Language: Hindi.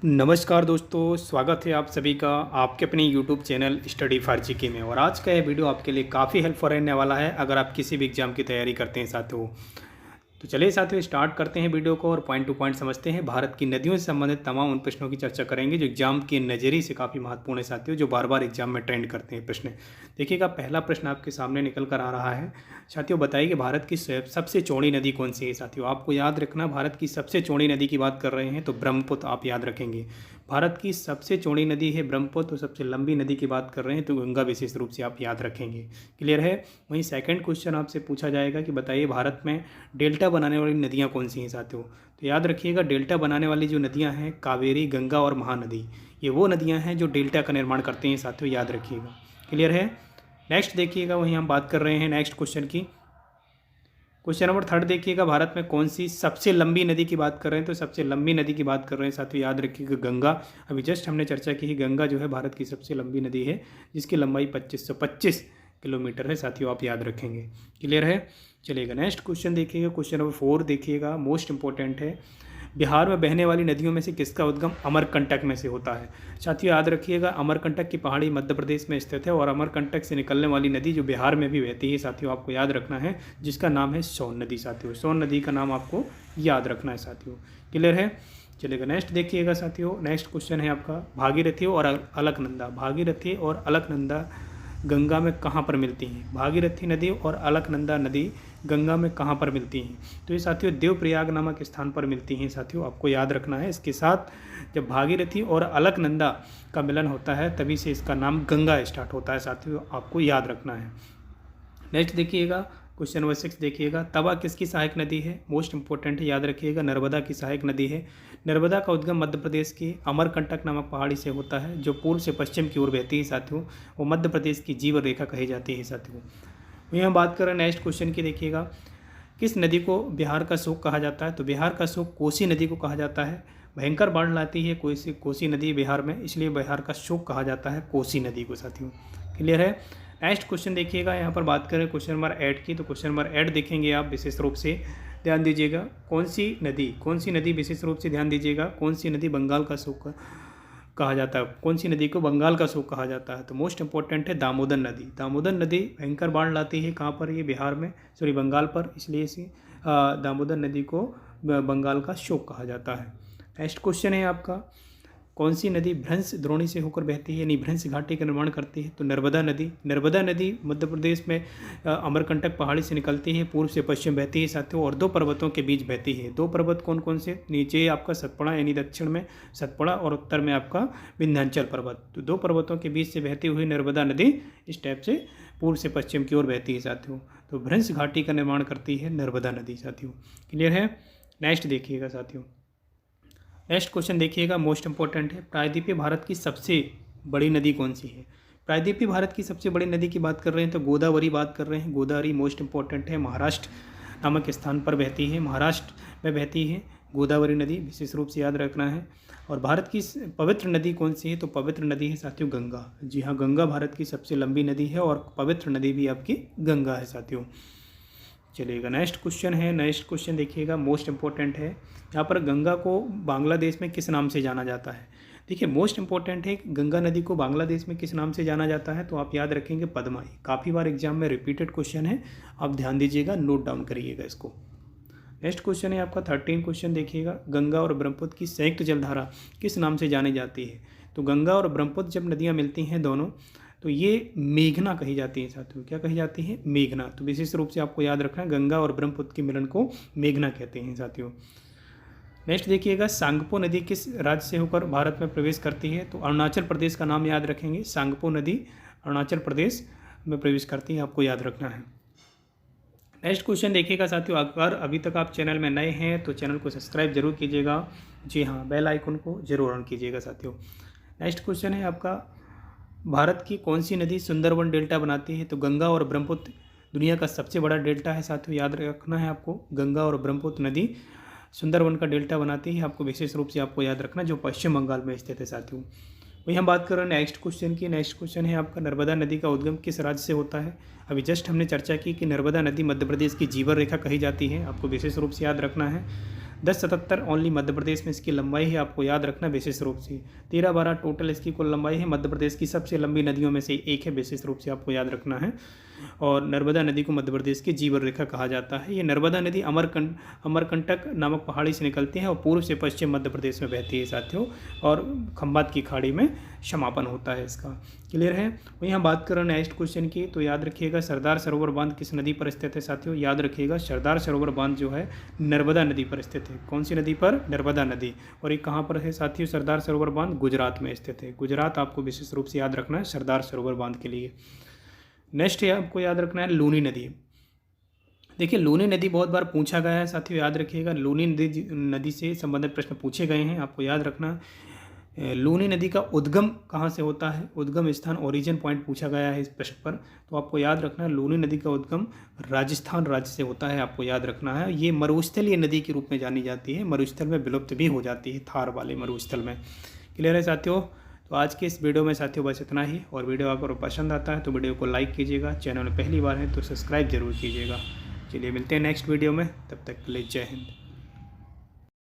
नमस्कार दोस्तों, स्वागत है आप सभी का आपके अपने YouTube channel study for GK में। और आज का यह वीडियो आपके लिए काफ़ी हेल्पफुल रहने वाला है अगर आप किसी भी एग्जाम की तैयारी करते हैं साथियों। तो चलिए साथियों स्टार्ट करते हैं वीडियो को और पॉइंट टू पॉइंट समझते हैं। भारत की नदियों से संबंधित तमाम उन प्रश्नों की चर्चा करेंगे जो एग्जाम के नज़रिए से काफ़ी महत्वपूर्ण है साथियों, जो बार बार एग्जाम में ट्रेंड करते हैं प्रश्न। देखिएगा, पहला प्रश्न आपके सामने निकल कर आ रहा है साथियों। बताइए कि भारत की सबसे चौड़ी नदी कौन सी है साथियों। आपको याद रखना, भारत की सबसे चौड़ी नदी की बात कर रहे हैं तो ब्रह्मपुत्र आप याद रखेंगे। भारत की सबसे चौड़ी नदी है ब्रह्मपुत्र, तो सबसे लंबी नदी की बात कर रहे हैं तो गंगा विशेष रूप से आप याद रखेंगे। क्लियर है। वहीं सेकंड क्वेश्चन आपसे पूछा जाएगा कि बताइए भारत में डेल्टा बनाने वाली नदियां कौन सी हैं साथियों। तो याद रखिएगा, डेल्टा बनाने वाली जो नदियां हैं कावेरी, गंगा और महानदी, ये वो नदियां हैं जो डेल्टा का निर्माण करते हैं साथियों, याद रखिएगा। क्लियर है। नेक्स्ट देखिएगा, वहीं हम बात कर रहे हैं नेक्स्ट क्वेश्चन की। क्वेश्चन नंबर थर्ड देखिएगा, भारत में कौन सी सबसे लंबी नदी की बात कर रहे हैं तो सबसे लंबी नदी की बात कर रहे हैं साथियों, याद रखिएगा गंगा। अभी जस्ट हमने चर्चा की है, गंगा जो है भारत की सबसे लंबी नदी है जिसकी लंबाई 2525 किलोमीटर है साथियों, आप याद रखेंगे। क्लियर है। चलिएगा नेक्स्ट क्वेश्चन देखिएगा, क्वेश्चन नंबर 4 देखिएगा, मोस्ट इंपॉर्टेंट है। बिहार में बहने वाली नदियों में से किसका उद्गम अमरकंटक में से होता है साथियों, याद रखिएगा। अमरकंटक की पहाड़ी मध्य प्रदेश में स्थित है और अमरकंटक से निकलने वाली नदी जो बिहार में भी बहती है साथियों, आपको याद रखना है, जिसका नाम है सोन नदी साथियों। सोन नदी का नाम आपको याद रखना है साथियों। क्लियर है। चलिएगा नेक्स्ट देखिएगा साथियों, नेक्स्ट क्वेश्चन है आपका, भागीरथी और अलकनंदा। भागीरथी और अलकनंदा गंगा में कहाँ पर मिलती हैं। भागीरथी नदी और अलकनंदा नदी गंगा में कहाँ पर मिलती हैं तो ये साथियों देवप्रयाग नामक स्थान पर मिलती हैं साथियों, आपको याद रखना है। इसके साथ जब भागीरथी और अलकनंदा का मिलन होता है तभी से इसका नाम गंगा स्टार्ट होता है साथियों, आपको याद रखना है। नेक्स्ट देखिएगा, क्वेश्चन नंबर 6 देखिएगा, तवा किसकी सहायक नदी है। मोस्ट इंपॉर्टेंट है, याद रखिएगा, नर्मदा की सहायक नदी है। नर्मदा का उद्गम मध्य प्रदेश की अमरकंटक नामक पहाड़ी से होता है जो पूर्व से पश्चिम की ओर बहती है साथियों, वो मध्य प्रदेश की जीवन रेखा कही जाती है साथियों। वहीं हम बात करें नेक्स्ट क्वेश्चन की, देखिएगा, किस नदी को बिहार का शोक कहा जाता है तो बिहार का शोक कोसी नदी को कहा जाता है। भयंकर बाढ़ लाती है कोसी नदी बिहार में, इसलिए बिहार का शोक कहा जाता है कोसी नदी को साथियों। क्लियर है। नेक्स्ट क्वेश्चन देखिएगा, यहाँ पर बात करें क्वेश्चन नंबर 8 की, तो क्वेश्चन नंबर 8 देखेंगे आप, विशेष रूप से ध्यान दीजिएगा। कौन सी नदी विशेष रूप से ध्यान दीजिएगा, कौन सी नदी बंगाल का शोक कहा जाता है, कौन सी नदी को बंगाल का शोक कहा जाता है तो मोस्ट इंपॉर्टेंट है दामोदर नदी। दामोदर नदी भयंकर बाढ़ लाती है, कहाँ पर, ये बिहार में, सॉरी बंगाल पर, इसलिए इसे दामोदर नदी को बंगाल का शोक कहा जाता है। नेक्स्ट क्वेश्चन है आपका, कौन सी नदी भ्रंश द्रोणी से होकर बहती है यानी भ्रंश घाटी का निर्माण करती है तो नर्मदा नदी। नर्मदा नदी मध्य प्रदेश में अमरकंटक पहाड़ी से निकलती है, पूर्व से पश्चिम बहती है साथियों और दो पर्वतों के बीच बहती है। दो पर्वत कौन कौन से, नीचे आपका सतपुड़ा यानी दक्षिण में सतपुड़ा और उत्तर में आपका विंध्याचल पर्वत। तो दो पर्वतों के बीच से बहती हुई नर्मदा नदी इस टाइप से पूर्व से पश्चिम की ओर बहती है साथियों, तो भ्रंश घाटी का निर्माण करती है नर्मदा नदी साथियों। क्लियर है। नेक्स्ट देखिएगा साथियों, नेक्स्ट क्वेश्चन देखिएगा, मोस्ट इंपॉर्टेंट है, प्रायद्वीपीय भारत की सबसे बड़ी नदी कौन सी है। प्रायद्वीपीय भारत की सबसे बड़ी नदी की बात कर रहे हैं तो गोदावरी बात कर रहे हैं। गोदावरी मोस्ट इंपॉर्टेंट है, महाराष्ट्र नामक स्थान पर बहती है, महाराष्ट्र में बहती है गोदावरी नदी, विशेष रूप से याद रखना है। और भारत की पवित्र नदी कौन सी है तो पवित्र नदी है साथियों गंगा। जी हाँ, गंगा भारत की सबसे लंबी नदी है और पवित्र नदी भी आपकी गंगा है साथियों। चलिएगा नेक्स्ट क्वेश्चन है, नेक्स्ट क्वेश्चन देखिएगा, मोस्ट इंपॉर्टेंट है। यहाँ पर गंगा को बांग्लादेश में किस नाम से जाना जाता है। देखिए मोस्ट इंपॉर्टेंट है, गंगा नदी को बांग्लादेश में किस नाम से जाना जाता है तो आप याद रखेंगे पद्मा। काफ़ी बार एग्जाम में रिपीटेड क्वेश्चन है, आप ध्यान दीजिएगा, नोट डाउन करिएगा इसको। नेक्स्ट क्वेश्चन है आपका 13 क्वेश्चन देखिएगा, गंगा और ब्रह्मपुत्र की संयुक्त जलधारा किस नाम से जानी जाती है तो गंगा और ब्रह्मपुत्र जब नदियाँ मिलती हैं दोनों तो ये मेघना कही जाती है साथियों। क्या कही जाती है, मेघना। तो विशेष रूप से आपको याद रखना है, गंगा और ब्रह्मपुत्र के मिलन को मेघना कहते हैं साथियों। नेक्स्ट देखिएगा, सांगपो नदी किस राज्य से होकर भारत में प्रवेश करती है तो अरुणाचल प्रदेश का नाम याद रखेंगे। सांगपो नदी अरुणाचल प्रदेश में प्रवेश करती है, आपको याद रखना है। नेक्स्ट क्वेश्चन देखिएगा साथियों, अगर अभी तक आप चैनल में नए हैं तो चैनल को सब्सक्राइब जरूर कीजिएगा। जी हाँ, बेल आइकन को जरूर ऑन कीजिएगा साथियों। नेक्स्ट क्वेश्चन है आपका, भारत की कौन सी नदी सुंदरवन डेल्टा बनाती है तो गंगा और ब्रह्मपुत्र दुनिया का सबसे बड़ा डेल्टा है साथियों, याद रखना है आपको। गंगा और ब्रह्मपुत्र नदी सुंदरवन का डेल्टा बनाती है, आपको विशेष रूप से आपको याद रखना, जो पश्चिम बंगाल में स्थित है साथियों। वही हम बात कर रहे हैं नेक्स्ट क्वेश्चन की। नेक्स्ट क्वेश्चन है आपका, नर्मदा नदी का उद्गम किस राज्य से होता है। अभी जस्ट हमने चर्चा की कि नर्मदा नदी मध्य प्रदेश की जीवन रेखा कही जाती है, आपको विशेष रूप से याद रखना है। 1077 ओनली मध्य प्रदेश में इसकी लंबाई है, आपको याद रखना विशेष रूप से। 1312 टोटल इसकी कुल लंबाई है, मध्य प्रदेश की सबसे लंबी नदियों में से एक है, विशेष रूप से आपको याद रखना है। और नर्मदा नदी को मध्य प्रदेश की जीवन रेखा कहा जाता है। ये नर्मदा नदी अमरकंटक नामक पहाड़ी से निकलती है और पूर्व से पश्चिम मध्य प्रदेश में बहती है साथियों, और खंबात की खाड़ी में समापन होता है इसका। क्लियर है। वहीं हम बात कर रहे हैं नेक्स्ट क्वेश्चन की, तो याद रखिएगा सरदार सरोवर बांध किस नदी पर स्थित है साथियों। याद रखिएगा सरदार सरोवर बांध जो है नर्मदा नदी पर स्थित है। कौन सी नदी पर? नर्मदा नदी। और ये कहाँ पर है साथियों सरदार सरोवर बांध? गुजरात में स्थित है। गुजरात आपको विशेष रूप से याद रखना है सरदार सरोवर बांध के लिए। नेक्स्ट है आपको याद रखना है लूनी नदी। देखिए लूनी नदी बहुत बार पूछा गया है साथियों, याद रखिएगा लूनी नदी से संबंधित प्रश्न पूछे गए हैं, आपको याद रखना। लूनी नदी का उद्गम कहाँ से होता है? उद्गम स्थान ओरिजिन पॉइंट पूछा गया है इस प्रश्न पर, तो आपको याद रखना है लूनी नदी का उद्गम राजस्थान राज्य से होता है, आपको याद रखना है। ये मरुस्थलीय नदी के रूप में जानी जाती है, मरुस्थल में विलुप्त भी हो जाती है, थार वाले मरुस्थल में। क्लियर है साथियों। तो आज के इस वीडियो में साथियों बस इतना ही, और वीडियो अगर पसंद आता है तो वीडियो को लाइक कीजिएगा, चैनल में पहली बार है तो सब्सक्राइब जरूर कीजिएगा। चलिए मिलते हैं नेक्स्ट वीडियो में, तब तक के लिए जय हिंद।